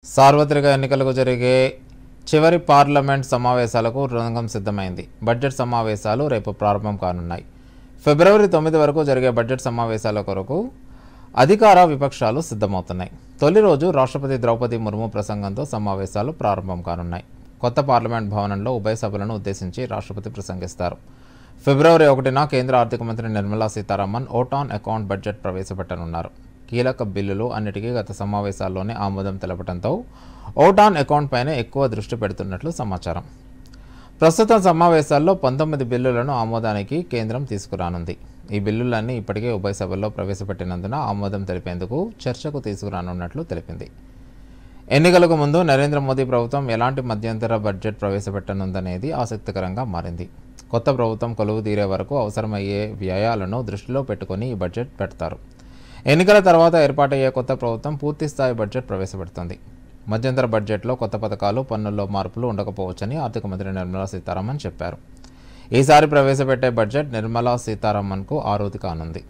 సార్వత్రిక ఎన్నికలకు జరిగే చివరి పార్లమెంట్ సమావేశాలకు రంగం సిద్ధమైంది. బడ్జెట్ సమావేశాలు రేపు ప్రారంభం కానున్నాయి. ఫిబ్రవరి 9 వరకు జరిగే బడ్జెట్ సమావేశాల కొరకు అధికార విపక్షాలు సిద్ధమవుతున్నాయి. తొలి రోజు రాష్ట్రపతి ద్రౌపది ముర్ము ప్రసంగంతో సమావేశాలు ప్రారంభం కానున్నాయి. కొత్త పార్లమెంట్ భవనంలో ఉభయ సభలను ఉద్దేశించి రాష్ట్రపతి ప్రసంగిస్తారు. ఫిబ్రవరి 1న కేంద్ర ఆర్థిక మంత్రి Nirmala Sitharaman vote on account budget ప్రవేశపెట్టనున్నారు. కీలక బిల్లులు అన్నిటికీ గత సమావేశాల్లోనే ఆమోదం తెలపడంతో ఓట్ ఆన్ అకౌంట్ పైనే ఎక్కువ దృష్టి పెడుతున్నట్లు సమాచారం. ప్రస్తుత సమావేశాల్లో 19 బిల్లులను ఆమోదానికి కేంద్రం తీసుకురానుంది. ఈ బిల్లులన్నీ ఇప్పటికే ఉభయ సభల్లో ప్రవేశపెట్టినందున ఆమోదం తెలిపేందుకు చర్చకు తీసుకురానున్నట్లు తెలిపింది. ఎన్నికలకు ముందు నరేంద్ర మోదీ ప్రభుత్వం ఎలాంటి మధ్యంతర బడ్జెట్ ప్రవేశపెట్టనుందనేది ఆసక్తికరంగా మారింది. కొత్త ప్రభుత్వం కొలువు తీరే వరకు అవసరమయ్యే వ్యయాలను దృష్టిలో పెట్టుకుని ఈ బడ్జెట్ పెడతారు. ఎన్నికల తర్వాత ఏర్పాటయ్యే కొత్త ప్రభుత్వం పూర్తిస్థాయి బడ్జెట్ ప్రవేశపెడుతుంది. మధ్యంతర బడ్జెట్లో కొత్త పథకాలు, పన్నుల్లో మార్పులు ఉండకపోవచ్చని ఆర్థిక మంత్రి నిర్మలా సీతారామన్ చెప్పారు. ఈసారి ప్రవేశపెట్టే బడ్జెట్ నిర్మలా సీతారామన్కు ఆరోతి కానుంది.